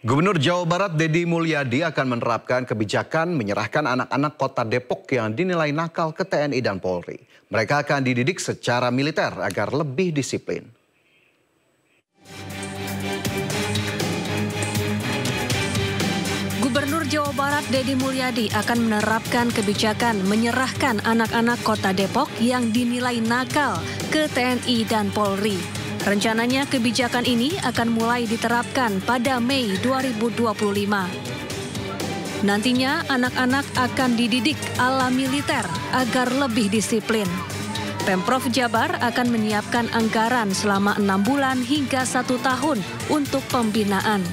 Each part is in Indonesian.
Gubernur Jawa Barat Deddy Mulyadi akan menerapkan kebijakan menyerahkan anak-anak kota Depok yang dinilai nakal ke TNI dan Polri. Mereka akan dididik secara militer agar lebih disiplin. Gubernur Jawa Barat Deddy Mulyadi akan menerapkan kebijakan menyerahkan anak-anak kota Depok yang dinilai nakal ke TNI dan Polri. Rencananya kebijakan ini akan mulai diterapkan pada Mei 2025. Nantinya anak-anak akan dididik ala militer agar lebih disiplin. Pemprov Jabar akan menyiapkan anggaran selama 6 bulan hingga 1 tahun untuk pembinaan.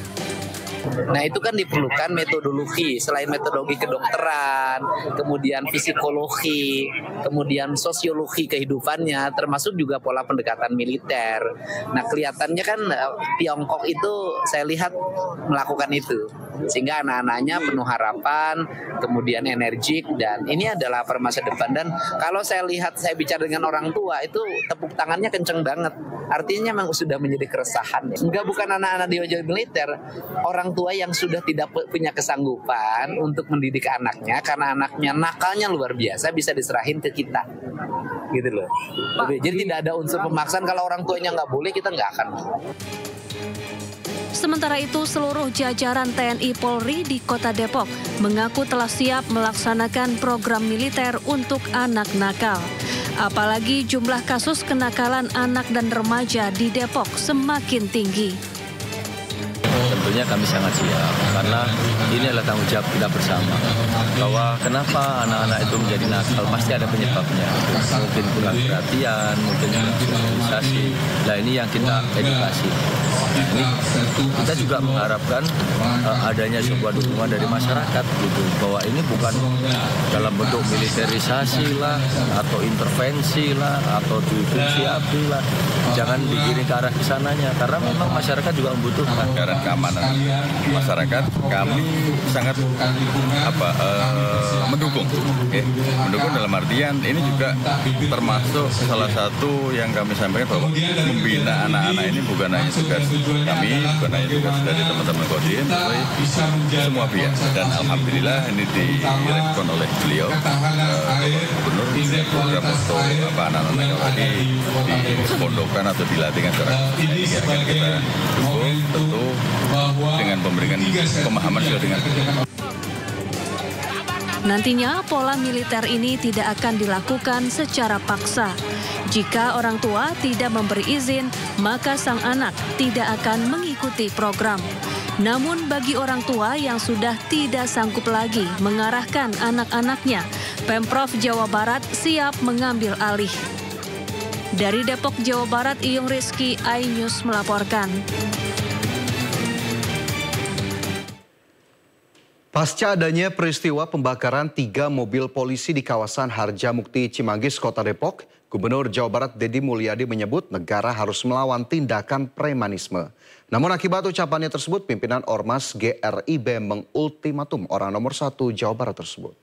Nah, itu kan diperlukan metodologi, selain metodologi kedokteran, kemudian psikologi, kemudian sosiologi kehidupannya, termasuk juga pola pendekatan militer. Nah, kelihatannya kan Tiongkok itu saya lihat melakukan itu. Sehingga anak-anaknya penuh harapan, kemudian energik, dan ini adalah masa depan. Dan kalau saya lihat, saya bicara dengan orang tua, itu tepuk tangannya kenceng banget. Artinya memang sudah menjadi keresahan. Enggak, bukan anak-anak di militer, orang tua yang sudah tidak punya kesanggupan untuk mendidik anaknya karena anaknya nakalnya luar biasa bisa diserahin ke kita, gitu loh. Jadi tidak ada unsur pemaksaan. Kalau orang tuanya nggak boleh, kita nggak akan. Sementara itu, seluruh jajaran TNI Polri di Kota Depok mengaku telah siap melaksanakan program militer untuk anak nakal. Apalagi jumlah kasus kenakalan anak dan remaja di Depok semakin tinggi. Tentunya kami sangat siap karena ini adalah tanggung jawab kita bersama. Bahwa kenapa anak-anak itu menjadi nakal, pasti ada penyebabnya. Mungkin kurang perhatian, mungkin kurang sosialisasi. Nah, ini yang kita edukasi. Ini kita juga mengharapkan adanya sebuah dukungan dari masyarakat gitu, bahwa ini bukan dalam bentuk militerisasi lah atau intervensi lah atau fungsi ABRI lah. Jangan digiring ke arah kesananya karena memang masyarakat juga membutuhkan. Anggaran keamanan masyarakat kami sangat mendukung. Mendukung dalam artian ini juga termasuk salah satu yang kami sampaikan bahwa membina anak-anak ini bukan hanya tugas kami, bukan hanya tugas dari teman-teman Kodim, tapi semua pihak. Dan alhamdulillah ini direspon oleh beliau, Gubernur, program untuk anak-anak yang tadi dipondokkan atau dilatihkan secara ini akan kita dukung tentu dengan memberikan pemahaman juga dengan. Nantinya pola militer ini tidak akan dilakukan secara paksa. Jika orang tua tidak memberi izin, maka sang anak tidak akan mengikuti program. Namun bagi orang tua yang sudah tidak sanggup lagi mengarahkan anak-anaknya, Pemprov Jawa Barat siap mengambil alih. Dari Depok, Jawa Barat, Iyung Rizky, iNews melaporkan. Pasca adanya peristiwa pembakaran 3 mobil polisi di kawasan Harjamukti Cimanggis, Kota Depok, Gubernur Jawa Barat Deddy Mulyadi menyebut negara harus melawan tindakan premanisme. Namun akibat ucapannya tersebut, pimpinan Ormas GRIB mengultimatum orang nomor 1 Jawa Barat tersebut.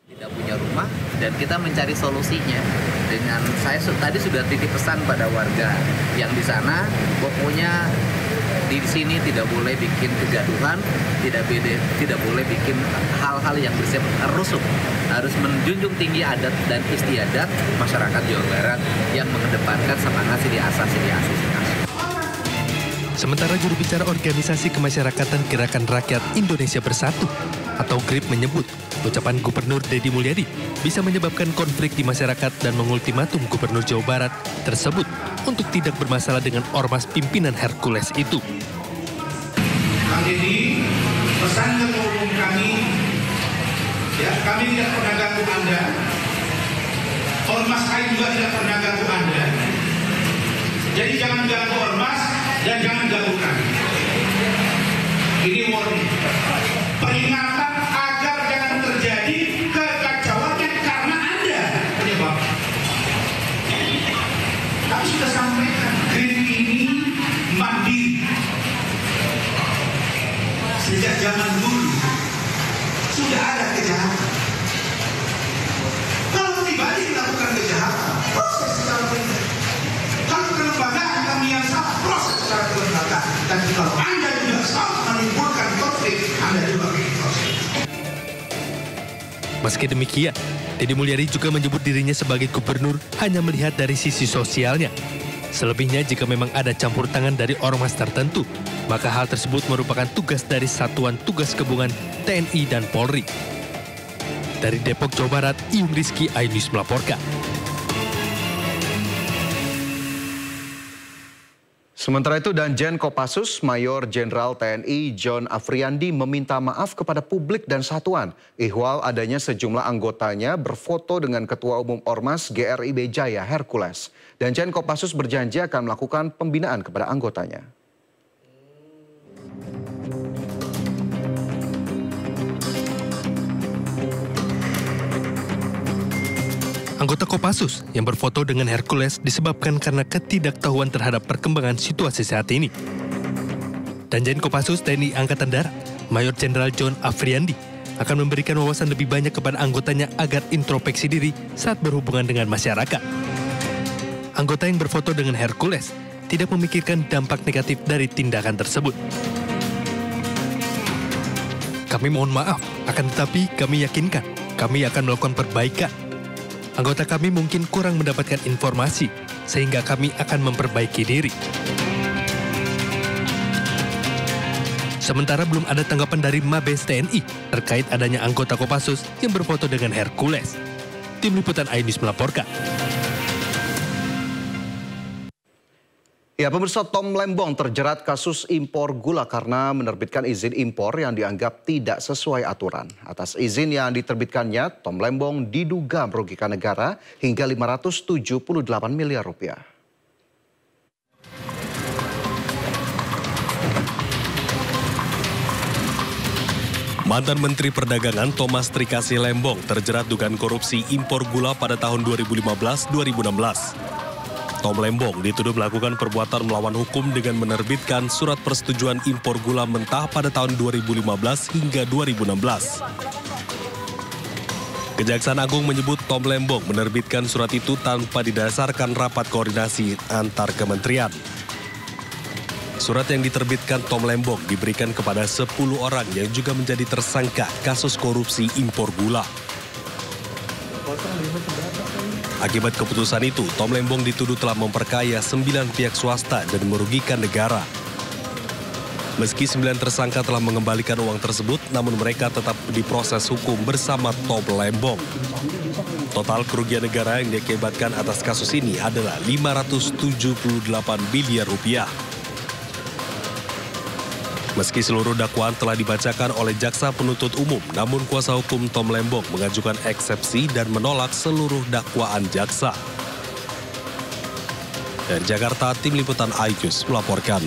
Tidak punya rumah dan kita mencari solusinya. Dengan saya tadi sudah titip pesan pada warga yang di sana, pokoknya di sini tidak boleh bikin kegaduhan, tidak boleh bikin hal-hal yang bersifat rusuh. Harus menjunjung tinggi adat dan istiadat masyarakat Jawa Barat yang mengedepankan semangat sili asasi. Sementara juru bicara Organisasi Kemasyarakatan Gerakan Rakyat Indonesia Bersatu atau GRIB menyebut ucapan Gubernur Deddy Mulyadi bisa menyebabkan konflik di masyarakat dan mengultimatum Gubernur Jawa Barat tersebut untuk tidak bermasalah dengan ormas pimpinan Hercules itu. Kang Deddy, pesan ketua umum kami, kami tidak pernah ganggu Anda, ormas kami juga tidak pernah ganggu Anda. Jadi jangan ganggu ormas dan jangan ganggu kami. Ini warning, peringatan agar jangan terjadi kekacauan karena Anda penyebab. Kami sudah sampaikan, GRIB ini mandiri. Sejak zaman dulu sudah ada kejahatan. Kalau pribadi melakukan kejahatan, proses secara pribadi. Kalau kelembagaan kami yang salah, proses secara kelembagaan. Dan kalau Anda juga menimbulkan konflik, Anda juga bikin konflik. Meski demikian, Deddy Mulyadi juga menyebut dirinya sebagai gubernur hanya melihat dari sisi sosialnya. Selebihnya jika memang ada campur tangan dari ormas tertentu, maka hal tersebut merupakan tugas dari Satuan Tugas Gabungan TNI dan Polri. Dari Depok, Jawa Barat, Iyung Rizky, iNews melaporkan. Sementara itu, Danjen Kopassus Mayor Jenderal TNI John Afriandi meminta maaf kepada publik dan satuan ihwal adanya sejumlah anggotanya berfoto dengan Ketua Umum Ormas GRIB Jaya Hercules. Danjen Kopassus berjanji akan melakukan pembinaan kepada anggotanya. Anggota Kopassus yang berfoto dengan Hercules disebabkan karena ketidaktahuan terhadap perkembangan situasi saat ini. Danjen Kopassus TNI Angkatan Darat, Mayor Jenderal John Afriandi, akan memberikan wawasan lebih banyak kepada anggotanya agar introspeksi diri saat berhubungan dengan masyarakat. Anggota yang berfoto dengan Hercules tidak memikirkan dampak negatif dari tindakan tersebut. Kami mohon maaf, akan tetapi kami yakinkan kami akan melakukan perbaikan. Anggota kami mungkin kurang mendapatkan informasi, sehingga kami akan memperbaiki diri. Sementara belum ada tanggapan dari Mabes TNI terkait adanya anggota Kopassus yang berfoto dengan Hercules. Tim Liputan iNews melaporkan. Ya, pemirsa, Tom Lembong terjerat kasus impor gula karena menerbitkan izin impor yang dianggap tidak sesuai aturan. Atas izin yang diterbitkannya, Tom Lembong diduga merugikan negara hingga 578 miliar rupiah. Mantan Menteri Perdagangan Thomas Trikasih Lembong terjerat dugaan korupsi impor gula pada tahun 2015-2016. Tom Lembong dituduh melakukan perbuatan melawan hukum dengan menerbitkan surat persetujuan impor gula mentah pada tahun 2015 hingga 2016. Kejaksaan Agung menyebut Tom Lembong menerbitkan surat itu tanpa didasarkan rapat koordinasi antar kementerian. Surat yang diterbitkan Tom Lembong diberikan kepada 10 orang yang juga menjadi tersangka kasus korupsi impor gula. Akibat keputusan itu, Tom Lembong dituduh telah memperkaya 9 pihak swasta dan merugikan negara. Meski 9 tersangka telah mengembalikan uang tersebut, namun mereka tetap diproses hukum bersama Tom Lembong. Total kerugian negara yang diakibatkan atas kasus ini adalah 578 miliar rupiah. Meski seluruh dakwaan telah dibacakan oleh jaksa penuntut umum, namun kuasa hukum Tom Lembong mengajukan eksepsi dan menolak seluruh dakwaan jaksa. Dari Jakarta, Tim Liputan iNews melaporkan.